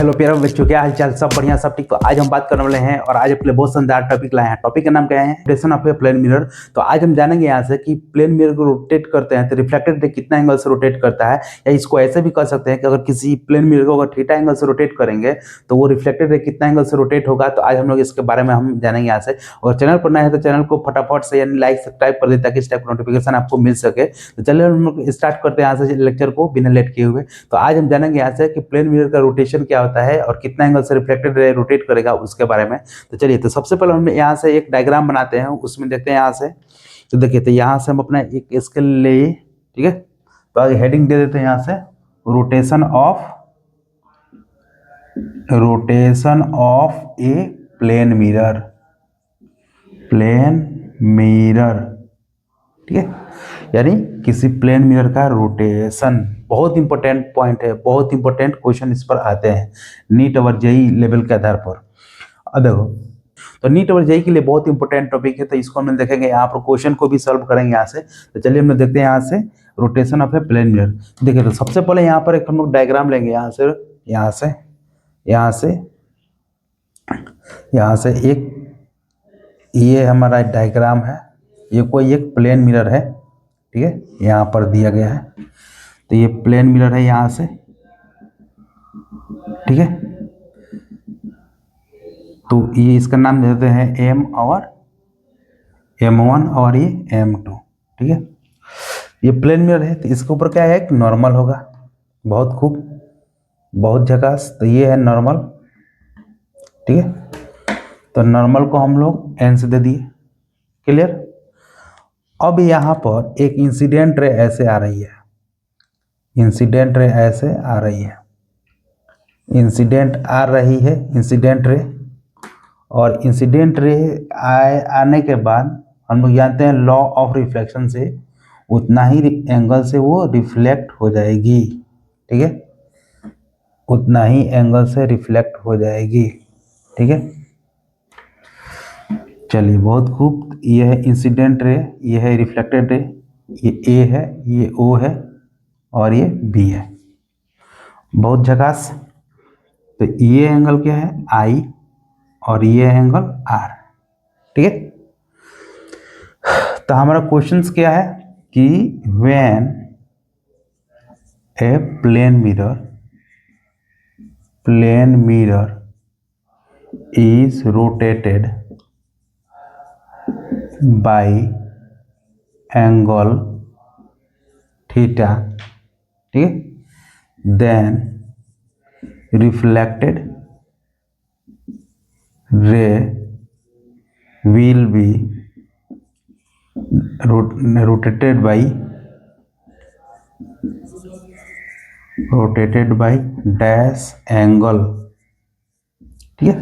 Hello प्यारे बच्चों, क्या हालचाल? सब बढ़िया, सब ठीक। तो आज हम बात करने वाले हैं और आज अपने बहुत शानदार टॉपिक लाए हैं। टॉपिक का नाम क्या है? Rotation of a plane mirror. तो आज हम जानेंगे यहाँ से कि प्लेन मिरर को रोटेट करते हैं तो रिफ्लेक्टेड रे कितना एंगल से रोटेट करता है, या इसको ऐसे भी कर सकते हैं कि अगर किसी प्लेन मिरर को अगर थीटा एंगल से रोटेट करेंगे तो वो रिफ्लेक्टेड रे कितना एंगल से रोटेट होगा। तो आज हम लोग इसके बारे में हम जानेंगे यहाँ से। और चैनल पर नया है तो चैनल को फटाफट से यानी लाइक सब्सक्राइब कर दे ताकि इस टाइप का नोटिफिकेशन आपको मिल सके। तो चलिए हम लोग स्टार्ट करते हैं यहाँ से लेक्चर को बिना लेट किए हुए। तो आज हम जानेंगे यहाँ से कि प्लेन मिरर का रोटेशन क्या होता है और कितना एंगल से रिफ्लेक्टेड रे रोटेट करेगा उसके बारे में। तो चलिए, तो सबसे पहले हम यहाँ से एक डायग्राम बनाते हैं, उसमें देखते हैं यहाँ से। तो देखिए, तो यहाँ से हम अपना एक स्केल ले, ठीक है। तो आगे हेडिंग दे देते हैं यहाँ से, rotation of a plane mirror, ठीक है। यानी किसी प्लेन मिरर का रोटेशन। बहुत इंपॉर्टेंट पॉइंट है, बहुत इंपॉर्टेंट क्वेश्चन इस पर आते हैं नीट और जेई लेवल के आधार पर। अब देखो, तो नीट और जेई के लिए बहुत इंपॉर्टेंट टॉपिक है, तो इसको हम देखेंगे यहाँ पर, क्वेश्चन को भी सॉल्व करेंगे यहाँ से। तो चलिए हम देखते हैं यहाँ से rotation of a plane mirror. देखिए, तो सबसे पहले यहाँ पर एक हम लोग डायग्राम लेंगे यहाँ से एक, ये हमारा डायग्राम है। ये कोई एक प्लेन मिरर है, ठीक है, यहाँ पर दिया गया है। तो ये प्लेन मिरर है यहाँ से, ठीक है। तो ये इसका नाम दे देते हैं M और M1 और ये M2, ठीक है। ये प्लेन मिरर है, तो इसके ऊपर क्या है, एक नॉर्मल होगा। बहुत खूब, बहुत झकास। तो ये है नॉर्मल, ठीक है। तो नॉर्मल को हम लोग N से दे दिए, क्लियर। अब यहाँ पर एक इंसिडेंट रे ऐसे आ रही है, इंसिडेंट रे और इंसिडेंट रे आने के बाद हम लोग जानते हैं लॉ ऑफ रिफ्लेक्शन से उतना ही एंगल से वो रिफ्लेक्ट हो जाएगी, ठीक है। उतना ही एंगल से रिफ्लेक्ट हो जाएगी, ठीक है। चलिए, बहुत खूब। ये है इंसिडेंट रे, ये है रिफ्लेक्टेड रे, ये ए है, ये ओ है और ये बी है। बहुत झकास। तो ये एंगल क्या है, आई, और ये एंगल आर, ठीक है। तो हमारा क्वेश्चंस क्या है कि when a plane mirror is rotated by angle theta, ठीक है, then reflected ray will be rotated by dash angle, ठीक है।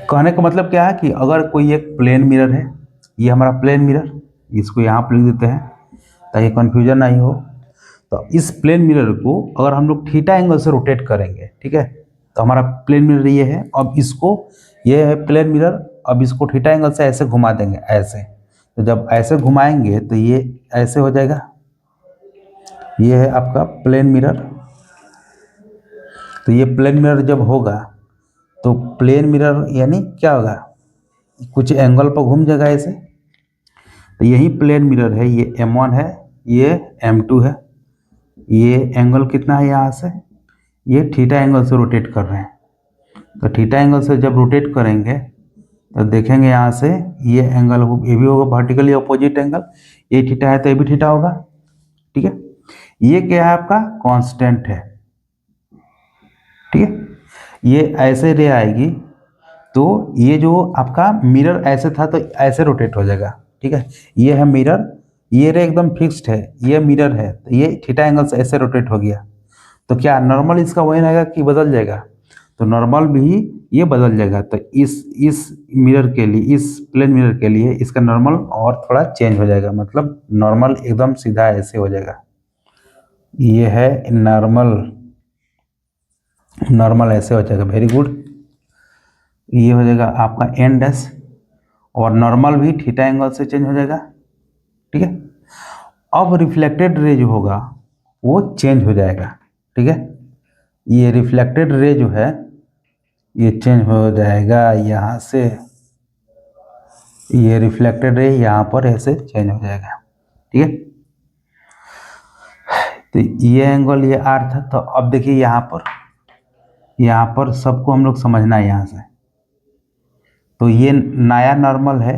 कहने का मतलब क्या है कि अगर कोई एक प्लेन मिरर है, ये हमारा प्लेन मिरर, इसको यहाँ पर लिख देते हैं ताकि कंफ्यूजन नहीं हो। तो इस प्लेन मिरर को अगर हम लोग थीटा एंगल से रोटेट करेंगे, ठीक है, तो हमारा प्लेन मिरर ये है। अब इसको, ये है प्लेन मिरर, अब इसको थीटा एंगल से ऐसे घुमा देंगे, ऐसे। तो जब ऐसे घुमाएंगे तो ये ऐसे हो जाएगा। ये है आपका प्लेन मिरर। तो ये प्लेन मिरर जब होगा तो प्लेन मिरर यानी क्या होगा, कुछ एंगल पर घूम जाएगा ऐसे। तो यही प्लेन मिरर है, ये M1 है, ये M2 है। ये एंगल कितना है यहाँ से, ये थीटा एंगल से रोटेट कर रहे हैं। तो थीटा एंगल से जब रोटेट करेंगे तो देखेंगे यहाँ से ये एंगल, ये भी होगा वर्टिकली अपोजिट एंगल। ये थीटा है तो ये भी थीटा होगा, ठीक है। ये क्या है, आपका कांस्टेंट है, ठीक है। ये ऐसे रे आएगी तो ये जो आपका मिरर ऐसे था तो ऐसे रोटेट हो जाएगा, ठीक है। ये है मिरर, ये रे एकदम फिक्स्ड है, ये मिरर है, तो ये थीटा एंगल से ऐसे रोटेट हो गया। तो क्या नॉर्मल इसका वही रहेगा कि बदल जाएगा? तो नॉर्मल भी ये बदल जाएगा। तो इस मिरर के लिए, इस प्लेन मिरर के लिए इसका नॉर्मल और थोड़ा चेंज हो जाएगा, मतलब नॉर्मल एकदम सीधा ऐसे हो जाएगा। ये है नॉर्मल ऐसे हो जाएगा, वेरी गुड। ये हो जाएगा आपका एन डैश, और नॉर्मल भी थीटा एंगल से चेंज हो जाएगा, ठीक है। अब रिफ्लेक्टेड रे जो होगा वो चेंज हो जाएगा, ठीक है। ये रिफ्लेक्टेड रे जो है ये चेंज हो जाएगा यहाँ से, ये रिफ्लेक्टेड रे यहाँ पर ऐसे चेंज हो जाएगा, ठीक है। तो ये एंगल ये आर था। तो अब देखिए यहाँ पर सबको हम लोग समझना है यहाँ से। तो ये नया नॉर्मल है,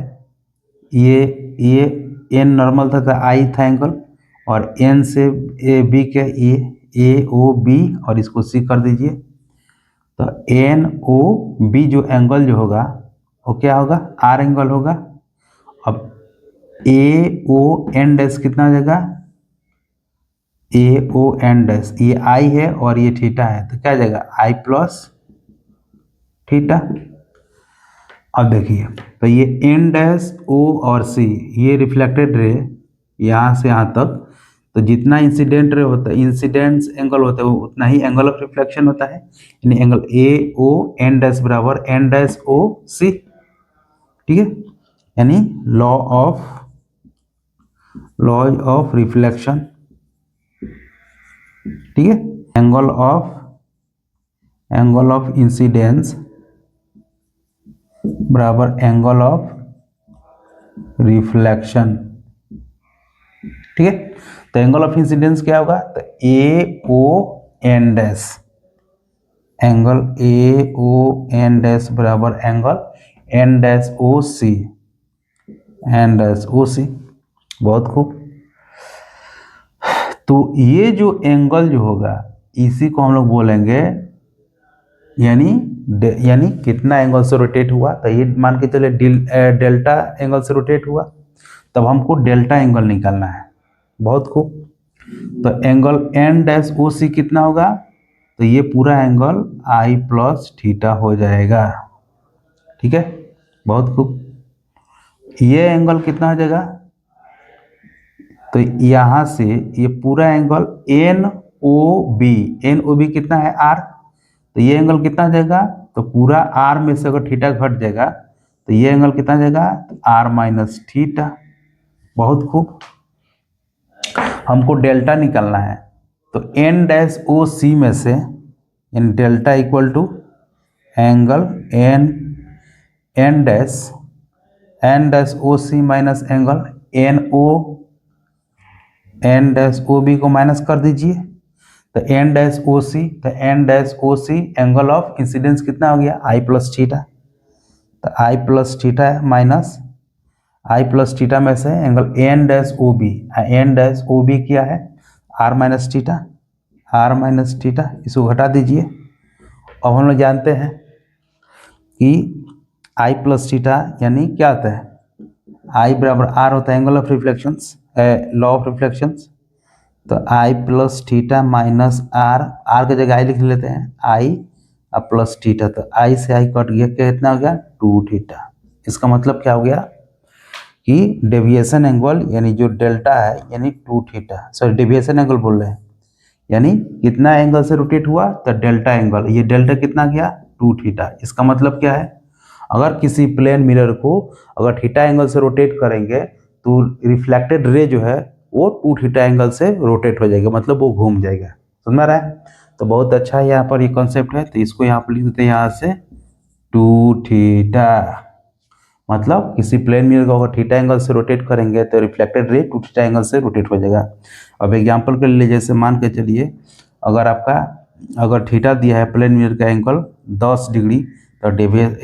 ये एन नॉर्मल था, तो आई था एंगल, और एन से ए बी के ए ओ बी और इसको सी कर दीजिए। तो एन ओ बी जो एंगल जो होगा वो क्या होगा, आर एंगल होगा। अब ए ओ एन डैश कितना हो जाएगा, ए ओ एन डैश, ये आई है और ये थीटा है, तो क्या आ जाएगा आई प्लस थीटा। अब देखिए, तो ये एन डैश ओ और सी, ये रिफ्लेक्टेड रे यहाँ से यहाँ तक, तो जितना इंसिडेंट रे होता है, इंसिडेंस एंगल होता है, वो उतना ही एंगल ऑफ रिफ्लेक्शन होता है, यानी angle A O N dash बराबर एन डैश ओ सी, ठीक है। यानी लॉ ऑफ रिफ्लेक्शन, ठीक है। एंगल ऑफ इंसिडेंस बराबर एंगल ऑफ रिफ्लेक्शन, ठीक है। तो एंगल ऑफ इंसिडेंस क्या होगा, तो A O N dash, angle A O N dash बराबर angle N dash O C, N dash O C. बहुत खूब। तो ये जो एंगल जो होगा इसी को हम लोग बोलेंगे, यानी कितना एंगल से रोटेट हुआ, तो ये मान के चले डेल्टा एंगल से रोटेट हुआ, तब हमको डेल्टा एंगल निकालना है। बहुत खूब। तो एंगल एन डैश ओ सी कितना होगा, तो ये पूरा एंगल आई प्लस थीटा हो जाएगा, ठीक है। बहुत खूब। ये एंगल कितना हो जाएगा, तो यहाँ से ये पूरा एंगल एन ओ बी कितना है आर, तो ये एंगल कितना हो जाएगा, तो पूरा आर में से अगर थीटा घट जाएगा तो ये एंगल कितना हो जाएगा, तो आर माइनस थीटा। बहुत खूब। हमको डेल्टा निकालना है, तो एन डैश ओ सी में से इन delta equal to angle N dash O C minus angle N dash O B को माइनस कर दीजिए। तो N dash O C angle of incidence कितना हो गया, आई प्लस थीटा। तो i plus theta minus i plus theta में से angle N dash O B क्या है, आर माइनस थीटा, इसको घटा दीजिए। अब हम लोग जानते हैं कि आई प्लस थीटा यानी क्या होता है, आई बराबर आर होता है angle of reflections, law of reflections. तो i plus theta minus are की जगह आई लिख लेते हैं, आई और प्लस थीटा, तो आई से आई कट गया, कितना हो गया 2 थीटा। इसका मतलब क्या हो गया कि डेविएशन एंगल यानी जो डेल्टा है यानी 2 थीटा, सॉरी डेविएशन एंगल बोल रहे हैं, यानी कितना एंगल से रोटेट हुआ, तो डेल्टा एंगल, ये डेल्टा कितना गया 2 थीटा। इसका मतलब क्या है, अगर किसी प्लेन मिरर को अगर थीटा एंगल से रोटेट करेंगे तो रिफ्लेक्टेड रे जो है वो 2 थीटा एंगल से रोटेट हो जाएगा, मतलब वो घूम जाएगा। समझ में रहा है। तो बहुत अच्छा है यहाँ पर ये कॉन्सेप्ट है। तो इसको यहाँ पर लिख देते हैं, यहाँ से 2 थीटा, मतलब किसी प्लेन मिरर को अगर थीटा एंगल से रोटेट करेंगे तो रिफ्लेक्टेड रे 2 थीटा एंगल से रोटेट हो जाएगा। अब एग्जांपल के लिए जैसे मान के चलिए, अगर थीटा दिया है प्लेन मिरर का एंगल 10 डिग्री, तो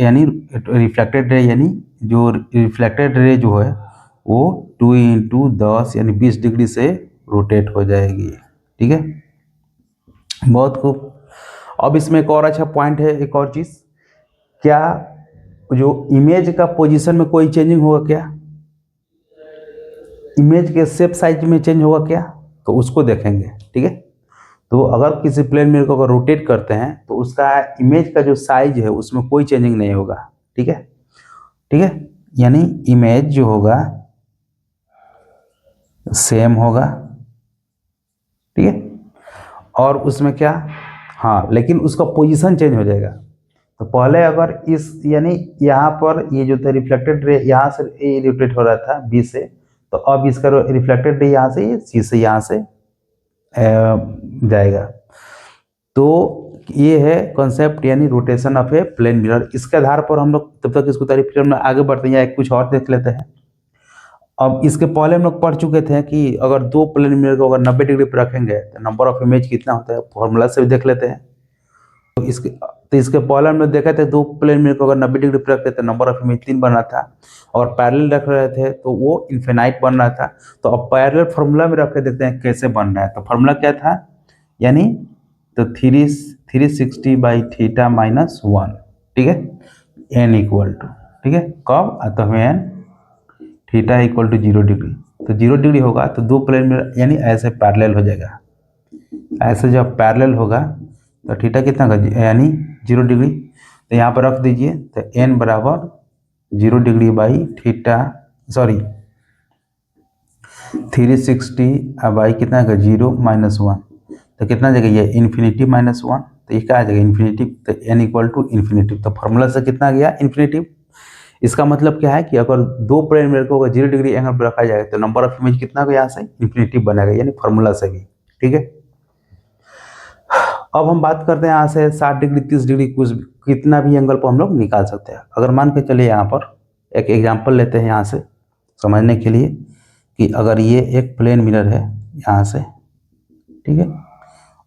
यानी रिफ्लेक्टेड रे, यानी जो रिफ्लेक्टेड रे जो है वो 2 × 10 यानी 20 डिग्री से रोटेट हो जाएगी, ठीक है। बहुत खूब। अब इसमें एक और अच्छा पॉइंट है, एक और चीज़, क्या जो इमेज का पोजीशन में कोई चेंजिंग होगा क्या, इमेज के शेप साइज में चेंज होगा क्या, तो उसको देखेंगे, ठीक है। तो अगर किसी प्लेन मिरर को अगर रोटेट करते हैं तो उसका इमेज का जो साइज है उसमें कोई चेंजिंग नहीं होगा, ठीक है, ठीक है। यानी इमेज जो होगा सेम होगा, ठीक है। और उसमें क्या, हाँ, लेकिन उसका पोजीशन चेंज हो जाएगा। तो पहले अगर इस यानी यहाँ पर ये जो था रिफ्लेक्टेड रे यहाँ से ए रोटेट हो रहा था बी से, तो अब इसका रिफ्लेक्टेड रे यहाँ से सी से यहाँ से जाएगा। तो ये है कॉन्सेप्ट यानी rotation of a plane mirror. इसके आधार पर हम लोग तब तक इसको तारीफ में आगे बढ़ते हैं या कुछ और देख लेते हैं। अब इसके पहले हम लोग पढ़ चुके थे कि अगर दो प्लेन मिरर को अगर 90 डिग्री पर रखेंगे तो नंबर ऑफ इमेज कितना होता है, फॉर्मूला से भी देख लेते हैं। तो इसके पहले हम लोग देखे थे दो प्लेन मिरर को अगर 90 डिग्री पर रखते तो नंबर ऑफ इमेज 3 बन रहा था, और पैरेलल रख रहे थे तो वो इन्फिनाइट बन रहा था। तो अब पैरेलल फार्मूला में रख के देखते हैं कैसे बन रहा है। तो फार्मूला क्या था, यानी तो 360 बाई थीटा माइनस 1, ठीक है, एन इक्वल टू, ठीक है, कब आता है N theta equal to 0 degree. तो 0 डिग्री होगा तो दो प्लेन में यानी ऐसे पैरेलल हो जाएगा। ऐसे जब पैरेलल होगा तो थीटा कितना का यानी 0 डिग्री। तो यहाँ पर रख दीजिए तो एन बराबर 0 degree by theta, sorry 360 by कितना का 0 माइनस 1, तो कितना आ जाएगा ये इन्फिनिटी माइनस 1। तो ये क्या आ जाएगा इन्फिनिटी, तो एन इक्वल टू इन्फिनिटी। तो फार्मूला से कितना गया इन्फिनिटी। इसका मतलब क्या है कि अगर दो प्लेन मिरर को अगर 0 डिग्री एंगल पर रखा जाए तो नंबर ऑफ इमेज कितना को यहाँ से इन्फिनिटी बनेगा, यानी फार्मूला से भी, ठीक है। अब हम बात करते हैं यहाँ से 60 डिग्री 30 डिग्री कुछ कितना भी एंगल पर हम लोग निकाल सकते हैं। अगर मान के चलिए यहाँ पर एक एग्जांपल लेते हैं यहाँ से समझने के लिए कि अगर ये एक प्लेन मिरर है यहाँ से, ठीक है,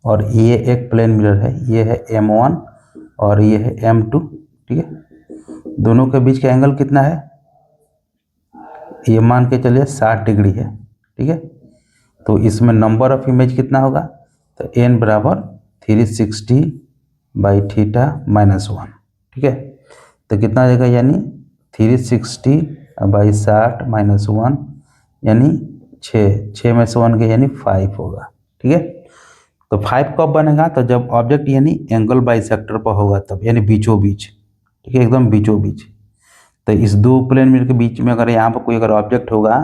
और ये एक प्लेन मिरर है, ये है M1 और ये है M2, ठीक है, दोनों के बीच का एंगल कितना है, ये मान के चलिए 60 डिग्री है, ठीक है। तो इसमें नंबर ऑफ इमेज कितना होगा, तो n बराबर 360 बाई थीटा माइनस 1, ठीक है। तो कितना आ जाएगा, यानी 360 बाई 60 माइनस 1 यानी 6 में से 1 के यानी 5 होगा, ठीक है। तो 5 कब बनेगा, तो जब ऑब्जेक्ट यानी एंगल बाइसेक्टर पर होगा तब, यानी बीचों बीच, ठीक है, एकदम बीचों बीच। तो इस दो प्लेन मिरर के बीच में अगर यहाँ पर कोई अगर ऑब्जेक्ट होगा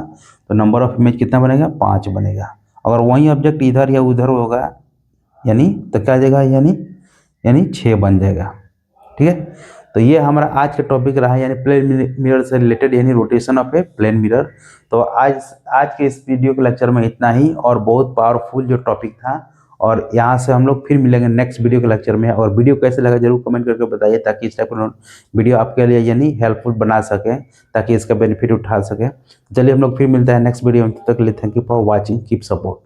तो नंबर ऑफ इमेज कितना बनेगा, 5 बनेगा। अगर वही ऑब्जेक्ट इधर या उधर होगा यानी तो क्या आ जाएगा, यानी 6 बन जाएगा, ठीक है। तो ये हमारा आज का टॉपिक रहा, यानी प्लेन मिरर से रिलेटेड, यानी rotation of a plane mirror. तो आज के इस वीडियो के लेक्चर में इतना ही, और बहुत पावरफुल जो टॉपिक था। और यहाँ से हम लोग फिर मिलेंगे नेक्स्ट वीडियो के लेक्चर में। और वीडियो कैसे लगा जरूर कमेंट करके बताइए, ताकि इस टाइप का वीडियो आपके लिए यानी हेल्पफुल बना सके, ताकि इसका बेनिफिट उठा सके। चलिए हम लोग फिर मिलते हैं नेक्स्ट वीडियो में, तब तक के लिए thank you for watching, keep support.